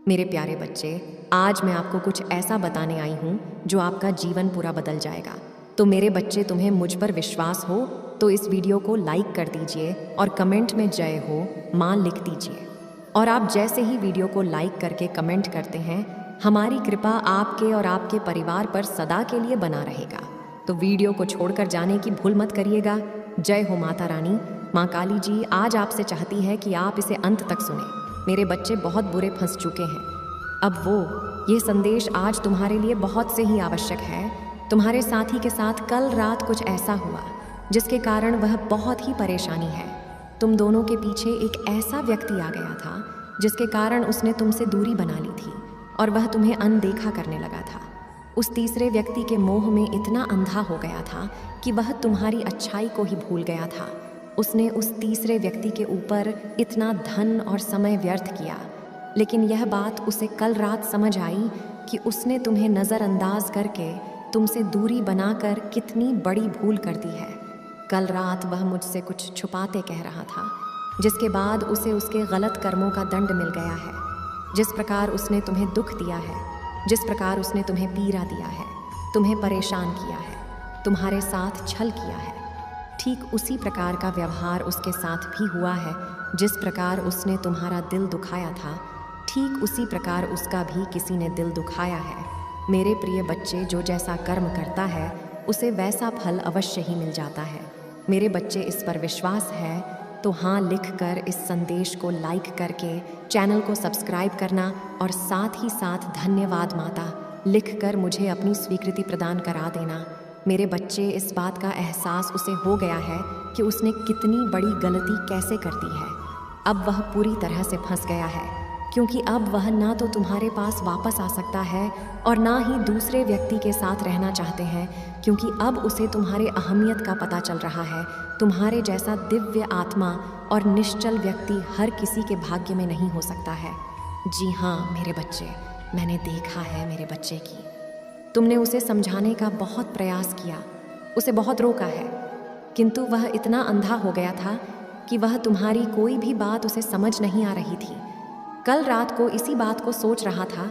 मेरे प्यारे बच्चे, आज मैं आपको कुछ ऐसा बताने आई हूँ जो आपका जीवन पूरा बदल जाएगा। तो मेरे बच्चे, तुम्हें मुझ पर विश्वास हो तो इस वीडियो को लाइक कर दीजिए और कमेंट में जय हो माँ लिख दीजिए। और आप जैसे ही वीडियो को लाइक करके कमेंट करते हैं, हमारी कृपा आपके और आपके परिवार पर सदा के लिए बना रहेगा। तो वीडियो को छोड़कर जाने की भूल मत करिएगा। जय हो माता रानी। माँ काली जी आज आपसे चाहती है कि आप इसे अंत तक सुने। मेरे बच्चे बहुत बुरे फंस चुके हैं। अब ये संदेश आज तुम्हारे लिए बहुत से ही आवश्यक है। तुम्हारे साथी के साथ कल रात कुछ ऐसा हुआ जिसके कारण वह बहुत ही परेशानी है। तुम दोनों के पीछे एक ऐसा व्यक्ति आ गया था जिसके कारण उसने तुमसे दूरी बना ली थी और वह तुम्हें अनदेखा करने लगा था। उस तीसरे व्यक्ति के मोह में इतना अंधा हो गया था कि वह तुम्हारी अच्छाई को ही भूल गया था। उसने उस तीसरे व्यक्ति के ऊपर इतना धन और समय व्यर्थ किया, लेकिन यह बात उसे कल रात समझ आई कि उसने तुम्हें नज़रअंदाज करके तुमसे दूरी बनाकर कितनी बड़ी भूल कर दी है। कल रात वह मुझसे कुछ छुपाते कह रहा था, जिसके बाद उसे उसके गलत कर्मों का दंड मिल गया है। जिस प्रकार उसने तुम्हें दुख दिया है, जिस प्रकार उसने तुम्हें पीड़ा दिया है, तुम्हें परेशान किया है, तुम्हारे साथ छल किया है, ठीक उसी प्रकार का व्यवहार उसके साथ भी हुआ है। जिस प्रकार उसने तुम्हारा दिल दुखाया था, ठीक उसी प्रकार उसका भी किसी ने दिल दुखाया है। मेरे प्रिय बच्चे, जो जैसा कर्म करता है उसे वैसा फल अवश्य ही मिल जाता है। मेरे बच्चे, इस पर विश्वास है तो हाँ लिखकर इस संदेश को लाइक करके चैनल को सब्सक्राइब करना और साथ ही साथ धन्यवाद माता लिखकर मुझे अपनी स्वीकृति प्रदान करा देना। मेरे बच्चे, इस बात का एहसास उसे हो गया है कि उसने कितनी बड़ी गलती कैसे कर दी है। अब वह पूरी तरह से फंस गया है, क्योंकि अब वह ना तो तुम्हारे पास वापस आ सकता है और ना ही दूसरे व्यक्ति के साथ रहना चाहते हैं, क्योंकि अब उसे तुम्हारे अहमियत का पता चल रहा है। तुम्हारे जैसा दिव्य आत्मा और निश्चल व्यक्ति हर किसी के भाग्य में नहीं हो सकता है। जी हाँ मेरे बच्चे, मैंने देखा है मेरे बच्चे की तुमने उसे समझाने का बहुत प्रयास किया, उसे बहुत रोका है, किंतु वह इतना अंधा हो गया था कि वह तुम्हारी कोई भी बात उसे समझ नहीं आ रही थी। कल रात को इसी बात को सोच रहा था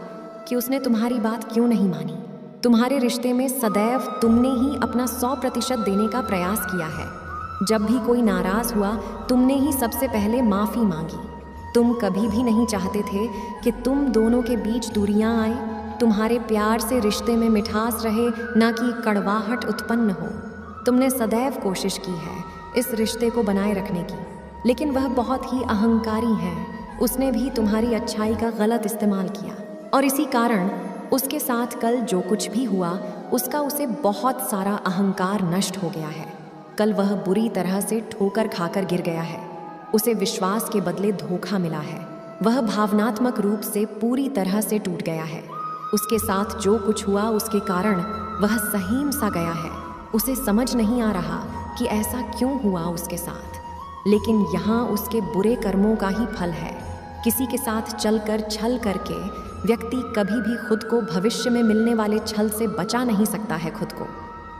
कि उसने तुम्हारी बात क्यों नहीं मानी। तुम्हारे रिश्ते में सदैव तुमने ही अपना 100% देने का प्रयास किया है। जब भी कोई नाराज हुआ, तुमने ही सबसे पहले माफ़ी मांगी। तुम कभी भी नहीं चाहते थे कि तुम दोनों के बीच दूरियां आए। तुम्हारे प्यार से रिश्ते में मिठास रहे, ना कि कड़वाहट उत्पन्न हो। तुमने सदैव कोशिश की है इस रिश्ते को बनाए रखने की, लेकिन वह बहुत ही अहंकारी है। उसने भी तुम्हारी अच्छाई का गलत इस्तेमाल किया और इसी कारण उसके साथ कल जो कुछ भी हुआ उसका उसे बहुत सारा अहंकार नष्ट हो गया है। कल वह बुरी तरह से ठोकर खाकर गिर गया है। उसे विश्वास के बदले धोखा मिला है। वह भावनात्मक रूप से पूरी तरह से टूट गया है। उसके साथ जो कुछ हुआ उसके कारण वह सहीम सा गया है। उसे समझ नहीं आ रहा कि ऐसा क्यों हुआ उसके साथ, लेकिन यहाँ उसके बुरे कर्मों का ही फल है। किसी के साथ चलकर छल करके व्यक्ति कभी भी खुद को भविष्य में मिलने वाले छल से बचा नहीं सकता है। खुद को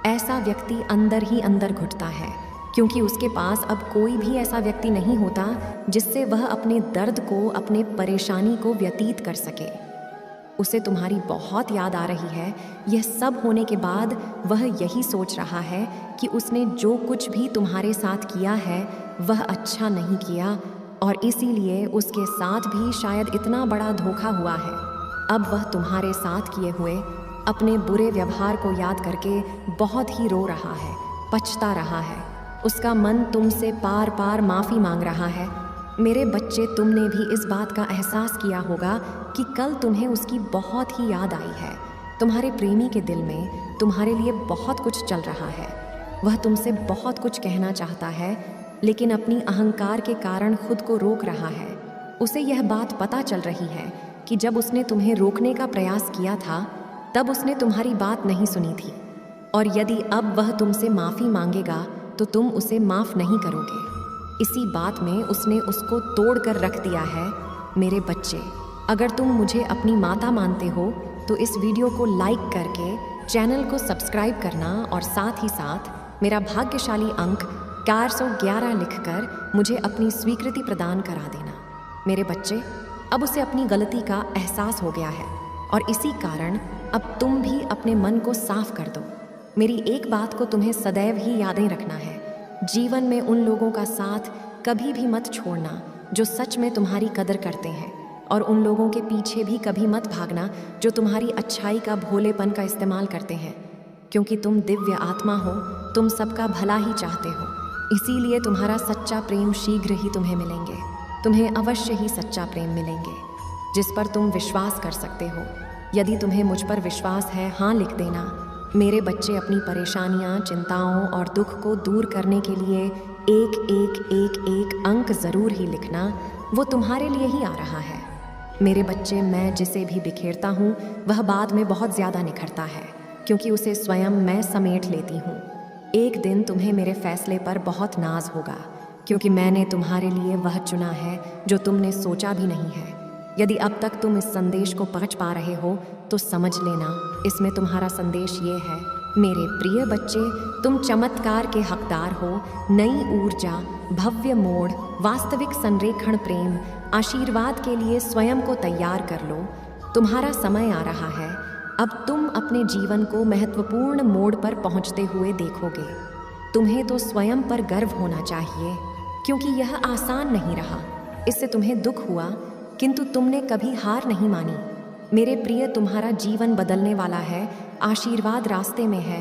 ऐसा व्यक्ति अंदर ही अंदर घुटता है, क्योंकि उसके पास अब कोई भी ऐसा व्यक्ति नहीं होता जिससे वह अपने दर्द को, अपने परेशानी को व्यतीत कर सके। उसे तुम्हारी बहुत याद आ रही है। यह सब होने के बाद वह यही सोच रहा है कि उसने जो कुछ भी तुम्हारे साथ किया है वह अच्छा नहीं किया और इसीलिए उसके साथ भी शायद इतना बड़ा धोखा हुआ है। अब वह तुम्हारे साथ किए हुए अपने बुरे व्यवहार को याद करके बहुत ही रो रहा है, पछता रहा है। उसका मन तुमसे पार पार माफ़ी मांग रहा है। मेरे बच्चे, तुमने भी इस बात का एहसास किया होगा कि कल तुम्हें उसकी बहुत ही याद आई है। तुम्हारे प्रेमी के दिल में तुम्हारे लिए बहुत कुछ चल रहा है। वह तुमसे बहुत कुछ कहना चाहता है, लेकिन अपनी अहंकार के कारण खुद को रोक रहा है। उसे यह बात पता चल रही है कि जब उसने तुम्हें रोकने का प्रयास किया था तब उसने तुम्हारी बात नहीं सुनी थी, और यदि अब वह तुमसे माफ़ी मांगेगा तो तुम उसे माफ़ नहीं करोगे। इसी बात में उसने उसको तोड़ कर रख दिया है। मेरे बच्चे, अगर तुम मुझे अपनी माता मानते हो तो इस वीडियो को लाइक करके चैनल को सब्सक्राइब करना और साथ ही साथ मेरा भाग्यशाली अंक 411 लिखकर मुझे अपनी स्वीकृति प्रदान करा देना। मेरे बच्चे, अब उसे अपनी गलती का एहसास हो गया है और इसी कारण अब तुम भी अपने मन को साफ कर दो। मेरी एक बात को तुम्हें सदैव ही यादें रखना है, जीवन में उन लोगों का साथ कभी भी मत छोड़ना जो सच में तुम्हारी कदर करते हैं, और उन लोगों के पीछे भी कभी मत भागना जो तुम्हारी अच्छाई का भोलेपन का इस्तेमाल करते हैं, क्योंकि तुम दिव्य आत्मा हो, तुम सबका भला ही चाहते हो। इसीलिए तुम्हारा सच्चा प्रेम शीघ्र ही तुम्हें मिलेंगे, तुम्हें अवश्य ही सच्चा प्रेम मिलेंगे जिस पर तुम विश्वास कर सकते हो। यदि तुम्हें मुझ पर विश्वास है, हाँ लिख देना। मेरे बच्चे, अपनी परेशानियां, चिंताओं और दुख को दूर करने के लिए एक अंक ज़रूर ही लिखना, वो तुम्हारे लिए ही आ रहा है। मेरे बच्चे, मैं जिसे भी बिखेरता हूँ वह बाद में बहुत ज़्यादा निखरता है, क्योंकि उसे स्वयं मैं समेट लेती हूँ। एक दिन तुम्हें मेरे फैसले पर बहुत नाज होगा, क्योंकि मैंने तुम्हारे लिए वह चुना है जो तुमने सोचा भी नहीं है। यदि अब तक तुम इस संदेश को पहुँच पा रहे हो तो समझ लेना, इसमें तुम्हारा संदेश ये है, मेरे प्रिय बच्चे, तुम चमत्कार के हकदार हो। नई ऊर्जा, भव्य मोड़, वास्तविक संरेखण, प्रेम, आशीर्वाद के लिए स्वयं को तैयार कर लो। तुम्हारा समय आ रहा है। अब तुम अपने जीवन को महत्वपूर्ण मोड़ पर पहुंचते हुए देखोगे। तुम्हें तो स्वयं पर गर्व होना चाहिए, क्योंकि यह आसान नहीं रहा। इससे तुम्हें दुख हुआ, किंतु तुमने कभी हार नहीं मानी। मेरे प्रिय, तुम्हारा जीवन बदलने वाला है, आशीर्वाद रास्ते में है।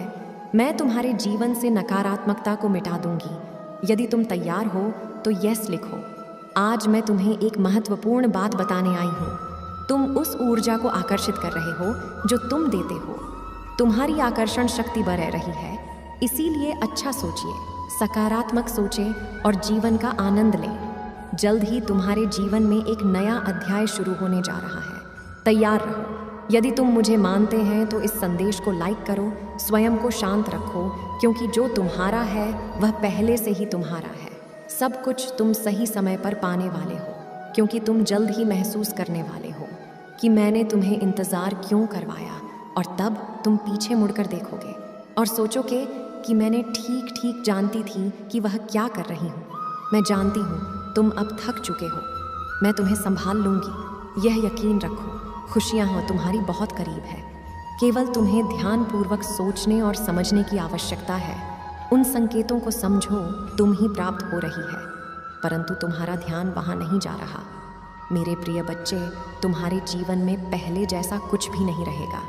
मैं तुम्हारे जीवन से नकारात्मकता को मिटा दूंगी। यदि तुम तैयार हो तो यस लिखो। आज मैं तुम्हें एक महत्वपूर्ण बात बताने आई हूँ। तुम उस ऊर्जा को आकर्षित कर रहे हो जो तुम देते हो। तुम्हारी आकर्षण शक्ति बढ़ रही है, इसीलिए अच्छा सोचिए, सकारात्मक सोचें और जीवन का आनंद लें। जल्द ही तुम्हारे जीवन में एक नया अध्याय शुरू होने जा रहा है। तैयार रहो। यदि तुम मुझे मानते हैं तो इस संदेश को लाइक करो, स्वयं को शांत रखो, क्योंकि जो तुम्हारा है वह पहले से ही तुम्हारा है। सब कुछ तुम सही समय पर पाने वाले हो, क्योंकि तुम जल्द ही महसूस करने वाले हो कि मैंने तुम्हें इंतज़ार क्यों करवाया, और तब तुम पीछे मुड़कर देखोगे और सोचोगे कि मैंने ठीक जानती थी कि वह क्या कर रही हूँ। मैं जानती हूँ तुम अब थक चुके हो, मैं तुम्हें संभाल लूँगी, यह यकीन रखो। खुशियाँ हो तुम्हारी बहुत करीब है, केवल तुम्हें ध्यानपूर्वक सोचने और समझने की आवश्यकता है। उन संकेतों को समझो, तुम ही प्राप्त हो रही है, परंतु तुम्हारा ध्यान वहाँ नहीं जा रहा। मेरे प्रिय बच्चे, तुम्हारे जीवन में पहले जैसा कुछ भी नहीं रहेगा।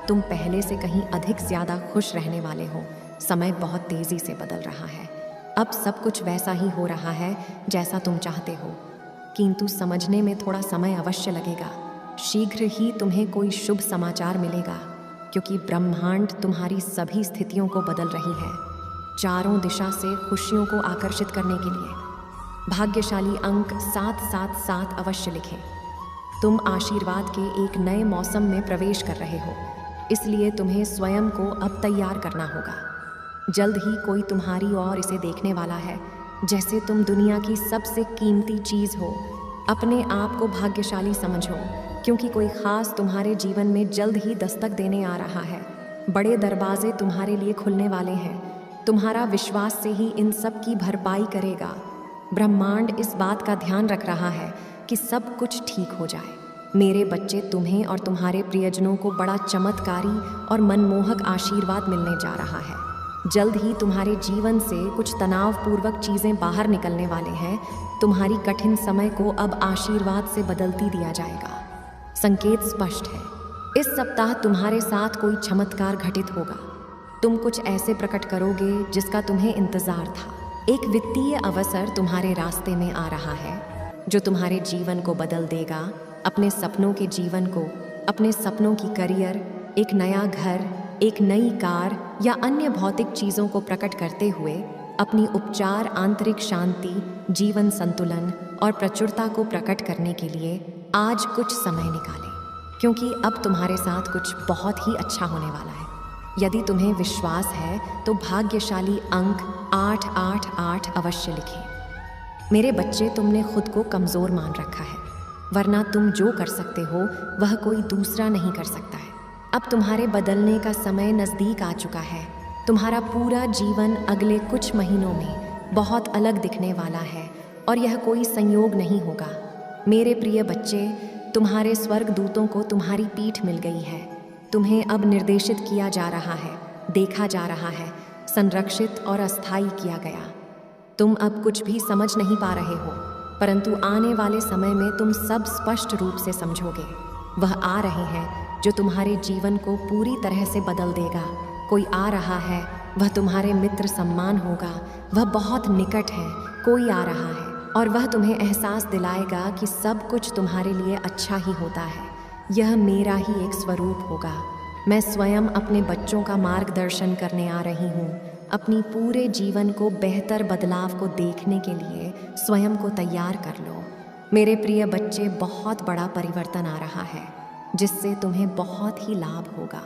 तुम पहले से कहीं अधिक ज़्यादा खुश रहने वाले हो। समय बहुत तेज़ी से बदल रहा है। अब सब कुछ वैसा ही हो रहा है जैसा तुम चाहते हो, किंतु समझने में थोड़ा समय अवश्य लगेगा। शीघ्र ही तुम्हें कोई शुभ समाचार मिलेगा, क्योंकि ब्रह्मांड तुम्हारी सभी स्थितियों को बदल रही है, चारों दिशा से खुशियों को आकर्षित करने के लिए। भाग्यशाली अंक 777 अवश्य लिखें। तुम आशीर्वाद के एक नए मौसम में प्रवेश कर रहे हो, इसलिए तुम्हें स्वयं को अब तैयार करना होगा। जल्द ही कोई तुम्हारी ओर इसे देखने वाला है जैसे तुम दुनिया की सबसे कीमती चीज़ हो। अपने आप को भाग्यशाली समझो, क्योंकि कोई खास तुम्हारे जीवन में जल्द ही दस्तक देने आ रहा है। बड़े दरवाजे तुम्हारे लिए खुलने वाले हैं। तुम्हारा विश्वास से ही इन सब की भरपाई करेगा। ब्रह्मांड इस बात का ध्यान रख रहा है कि सब कुछ ठीक हो जाए। मेरे बच्चे, तुम्हें और तुम्हारे प्रियजनों को बड़ा चमत्कारी और मनमोहक आशीर्वाद मिलने जा रहा है। जल्द ही तुम्हारे जीवन से कुछ तनावपूर्वक चीज़ें बाहर निकलने वाले हैं। तुम्हारी कठिन समय को अब आशीर्वाद से बदलती दिया जाएगा। संकेत स्पष्ट है, इस सप्ताह तुम्हारे साथ कोई चमत्कार घटित होगा। तुम कुछ ऐसे प्रकट करोगे जिसका तुम्हें इंतज़ार था। एक वित्तीय अवसर तुम्हारे रास्ते में आ रहा है जो तुम्हारे जीवन को बदल देगा। अपने सपनों के जीवन को, अपने सपनों की करियर, एक नया घर, एक नई कार या अन्य भौतिक चीज़ों को प्रकट करते हुए अपनी उपचार, आंतरिक शांति, जीवन संतुलन और प्रचुरता को प्रकट करने के लिए आज कुछ समय निकालें, क्योंकि अब तुम्हारे साथ कुछ बहुत ही अच्छा होने वाला है। यदि तुम्हें विश्वास है तो भाग्यशाली अंक 888 अवश्य लिखें। मेरे बच्चे, तुमने खुद को कमज़ोर मान रखा है, वरना तुम जो कर सकते हो वह कोई दूसरा नहीं कर सकता है। अब तुम्हारे बदलने का समय नज़दीक आ चुका है। तुम्हारा पूरा जीवन अगले कुछ महीनों में बहुत अलग दिखने वाला है, और यह कोई संयोग नहीं होगा। मेरे प्रिय बच्चे, तुम्हारे स्वर्गदूतों को तुम्हारी पीठ मिल गई है। तुम्हें अब निर्देशित किया जा रहा है, देखा जा रहा है, संरक्षित और अस्थायी किया गया। तुम अब कुछ भी समझ नहीं पा रहे हो, परंतु आने वाले समय में तुम सब स्पष्ट रूप से समझोगे। वह आ रहे हैं जो तुम्हारे जीवन को पूरी तरह से बदल देगा। कोई आ रहा है, वह तुम्हारे मित्र सम्मान होगा। वह बहुत निकट है। कोई आ रहा है और वह तुम्हें एहसास दिलाएगा कि सब कुछ तुम्हारे लिए अच्छा ही होता है। यह मेरा ही एक स्वरूप होगा। मैं स्वयं अपने बच्चों का मार्गदर्शन करने आ रही हूँ। अपनी पूरे जीवन को बेहतर बदलाव को देखने के लिए स्वयं को तैयार कर लो। मेरे प्रिय बच्चे, बहुत बड़ा परिवर्तन आ रहा है जिससे तुम्हें बहुत ही लाभ होगा।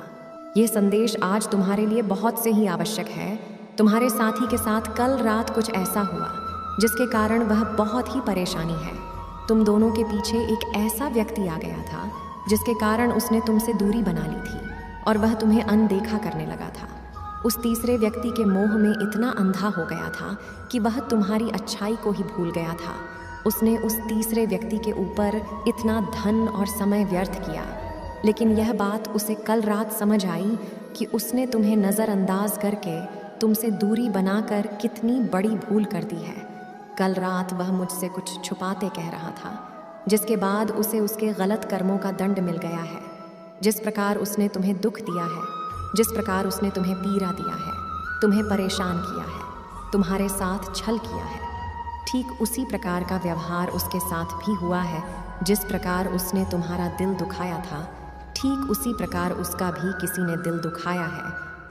ये संदेश आज तुम्हारे लिए बहुत से ही आवश्यक है। तुम्हारे साथी के साथ कल रात कुछ ऐसा हुआ जिसके कारण वह बहुत ही परेशानी है। तुम दोनों के पीछे एक ऐसा व्यक्ति आ गया था जिसके कारण उसने तुमसे दूरी बना ली थी और वह तुम्हें अनदेखा करने लगा था। उस तीसरे व्यक्ति के मोह में इतना अंधा हो गया था कि वह तुम्हारी अच्छाई को ही भूल गया था। उसने उस तीसरे व्यक्ति के ऊपर इतना धन और समय व्यर्थ किया, लेकिन यह बात उसे कल रात समझ आई कि उसने तुम्हें नज़रअंदाज करके तुमसे दूरी बनाकर कितनी बड़ी भूल कर दी है। कल रात वह मुझसे कुछ छुपाते कह रहा था, जिसके बाद उसे उसके गलत कर्मों का दंड मिल गया है। जिस प्रकार उसने तुम्हें दुख दिया है, जिस प्रकार उसने तुम्हें पीड़ा दिया है, तुम्हें परेशान किया है, तुम्हारे साथ छल किया है, ठीक उसी प्रकार का व्यवहार उसके साथ भी हुआ है। जिस प्रकार उसने तुम्हारा दिल दुखाया था, ठीक उसी प्रकार उसका भी किसी ने दिल दुखाया है।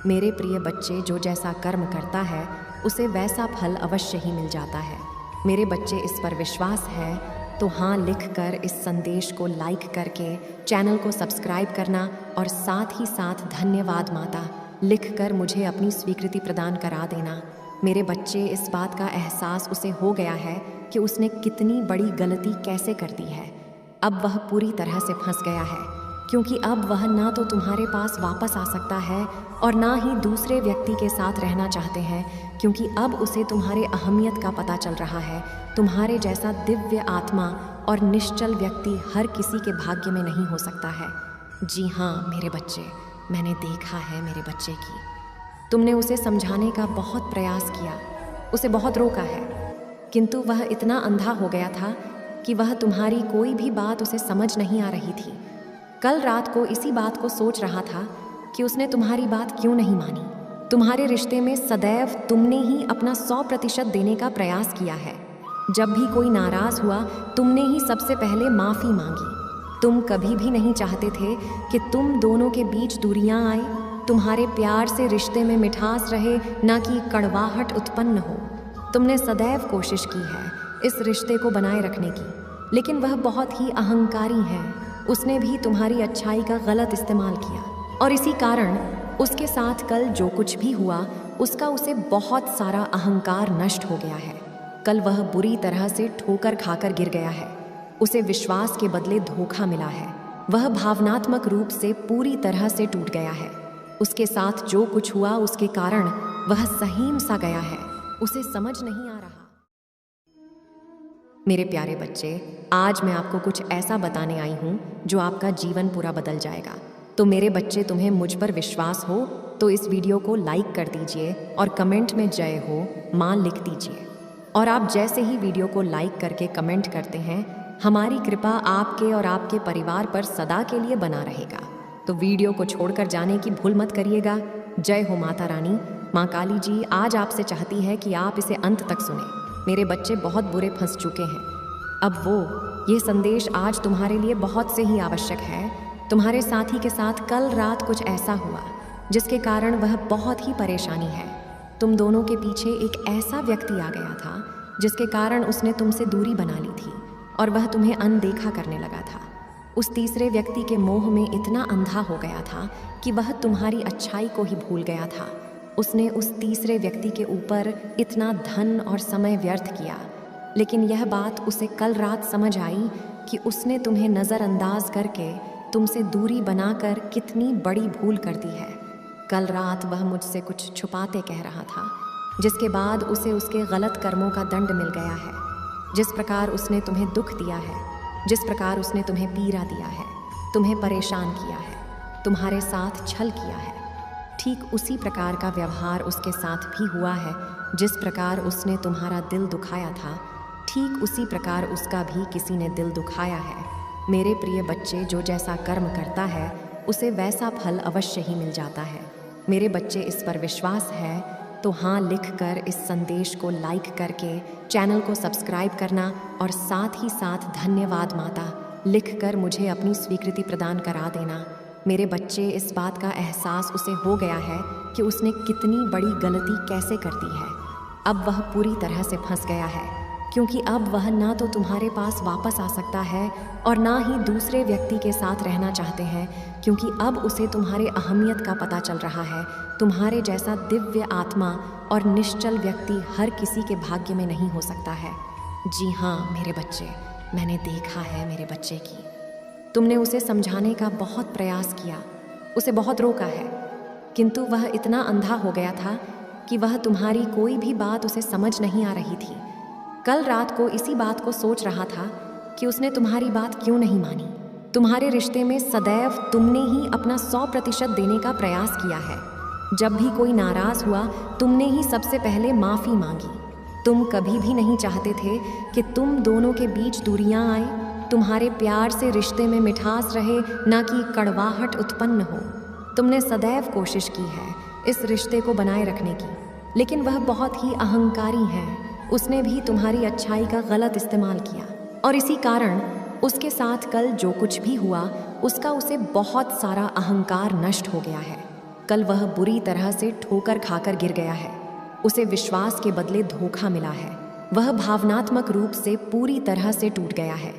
मेरे प्रिय बच्चे, जो जैसा कर्म करता है उसे वैसा फल अवश्य ही मिल जाता है। मेरे बच्चे, इस पर विश्वास है तो हाँ लिखकर इस संदेश को लाइक करके चैनल को सब्सक्राइब करना और साथ ही साथ धन्यवाद माता लिखकर मुझे अपनी स्वीकृति प्रदान करा देना। मेरे बच्चे, इस बात का एहसास उसे हो गया है कि उसने कितनी बड़ी गलती कैसे कर दी है। अब वह पूरी तरह से फंस गया है, क्योंकि अब वह ना तो तुम्हारे पास वापस आ सकता है और ना ही दूसरे व्यक्ति के साथ रहना चाहते हैं, क्योंकि अब उसे तुम्हारे अहमियत का पता चल रहा है। तुम्हारे जैसा दिव्य आत्मा और निश्चल व्यक्ति हर किसी के भाग्य में नहीं हो सकता है। जी हाँ मेरे बच्चे, मैंने देखा है मेरे बच्चे की। तुमने उसे समझाने का बहुत प्रयास किया, उसे बहुत रोका है, किंतु वह इतना अंधा हो गया था कि वह तुम्हारी कोई भी बात उसे समझ नहीं आ रही थी। कल रात को इसी बात को सोच रहा था कि उसने तुम्हारी बात क्यों नहीं मानी। तुम्हारे रिश्ते में सदैव तुमने ही अपना 100% देने का प्रयास किया है। जब भी कोई नाराज हुआ, तुमने ही सबसे पहले माफ़ी मांगी। तुम कभी भी नहीं चाहते थे कि तुम दोनों के बीच दूरियां आए। तुम्हारे प्यार से रिश्ते में मिठास रहे, ना कि कड़वाहट उत्पन्न हो। तुमने सदैव कोशिश की है इस रिश्ते को बनाए रखने की, लेकिन वह बहुत ही अहंकारी है। उसने भी तुम्हारी अच्छाई का गलत इस्तेमाल किया और इसी कारण उसके साथ कल जो कुछ भी हुआ उसका उसे बहुत सारा अहंकार नष्ट हो गया है। कल वह बुरी तरह से ठोकर खाकर गिर गया है। उसे विश्वास के बदले धोखा मिला है। वह भावनात्मक रूप से पूरी तरह से टूट गया है। उसके साथ जो कुछ हुआ उसके कारण वह सहीम सा गया है। उसे समझ नहीं आ रहा। मेरे प्यारे बच्चे, आज मैं आपको कुछ ऐसा बताने आई हूँ जो आपका जीवन पूरा बदल जाएगा। तो मेरे बच्चे, तुम्हें मुझ पर विश्वास हो तो इस वीडियो को लाइक कर दीजिए और कमेंट में जय हो माँ लिख दीजिए। और आप जैसे ही वीडियो को लाइक करके कमेंट करते हैं, हमारी कृपा आपके और आपके परिवार पर सदा के लिए बना रहेगा। तो वीडियो को छोड़कर जाने की भूल मत करिएगा। जय हो माता रानी। माँ काली जी आज आपसे चाहती है कि आप इसे अंत तक सुने। मेरे बच्चे बहुत बुरे फंस चुके हैं। अब ये संदेश आज तुम्हारे लिए बहुत से ही आवश्यक है। तुम्हारे साथी के साथ कल रात कुछ ऐसा हुआ जिसके कारण वह बहुत ही परेशानी है। तुम दोनों के पीछे एक ऐसा व्यक्ति आ गया था जिसके कारण उसने तुमसे दूरी बना ली थी और वह तुम्हें अनदेखा करने लगा था। उस तीसरे व्यक्ति के मोह में इतना अंधा हो गया था कि वह तुम्हारी अच्छाई को ही भूल गया था। उसने उस तीसरे व्यक्ति के ऊपर इतना धन और समय व्यर्थ किया, लेकिन यह बात उसे कल रात समझ आई कि उसने तुम्हें नज़रअंदाज करके तुमसे दूरी बनाकर कितनी बड़ी भूल कर दी है। कल रात वह मुझसे कुछ छुपाते कह रहा था, जिसके बाद उसे उसके गलत कर्मों का दंड मिल गया है। जिस प्रकार उसने तुम्हें दुख दिया है, जिस प्रकार उसने तुम्हें पीड़ा दिया है, तुम्हें परेशान किया है, तुम्हारे साथ छल किया है, ठीक उसी प्रकार का व्यवहार उसके साथ भी हुआ है। जिस प्रकार उसने तुम्हारा दिल दुखाया था, ठीक उसी प्रकार उसका भी किसी ने दिल दुखाया है। मेरे प्रिय बच्चे, जो जैसा कर्म करता है उसे वैसा फल अवश्य ही मिल जाता है। मेरे बच्चे, इस पर विश्वास है तो हाँ लिखकर इस संदेश को लाइक करके चैनल को सब्सक्राइब करना और साथ ही साथ धन्यवाद माता लिखकर मुझे अपनी स्वीकृति प्रदान करा देना। मेरे बच्चे, इस बात का एहसास उसे हो गया है कि उसने कितनी बड़ी गलती कैसे कर दी है। अब वह पूरी तरह से फंस गया है, क्योंकि अब वह ना तो तुम्हारे पास वापस आ सकता है और ना ही दूसरे व्यक्ति के साथ रहना चाहते हैं, क्योंकि अब उसे तुम्हारे अहमियत का पता चल रहा है। तुम्हारे जैसा दिव्य आत्मा और निश्चल व्यक्ति हर किसी के भाग्य में नहीं हो सकता है। जी हाँ मेरे बच्चे, मैंने देखा है मेरे बच्चे की तुमने उसे समझाने का बहुत प्रयास किया, उसे बहुत रोका है, किंतु वह इतना अंधा हो गया था कि वह तुम्हारी कोई भी बात उसे समझ नहीं आ रही थी। कल रात को इसी बात को सोच रहा था कि उसने तुम्हारी बात क्यों नहीं मानी। तुम्हारे रिश्ते में सदैव तुमने ही अपना 100% देने का प्रयास किया है। जब भी कोई नाराज हुआ, तुमने ही सबसे पहले माफ़ी मांगी। तुम कभी भी नहीं चाहते थे कि तुम दोनों के बीच दूरियां आए। तुम्हारे प्यार से रिश्ते में मिठास रहे, ना कि कड़वाहट उत्पन्न हो। तुमने सदैव कोशिश की है इस रिश्ते को बनाए रखने की, लेकिन वह बहुत ही अहंकारी है। उसने भी तुम्हारी अच्छाई का गलत इस्तेमाल किया और इसी कारण उसके साथ कल जो कुछ भी हुआ उसका उसे बहुत सारा अहंकार नष्ट हो गया है। कल वह बुरी तरह से ठोकर खाकर गिर गया है। उसे विश्वास के बदले धोखा मिला है। वह भावनात्मक रूप से पूरी तरह से टूट गया है।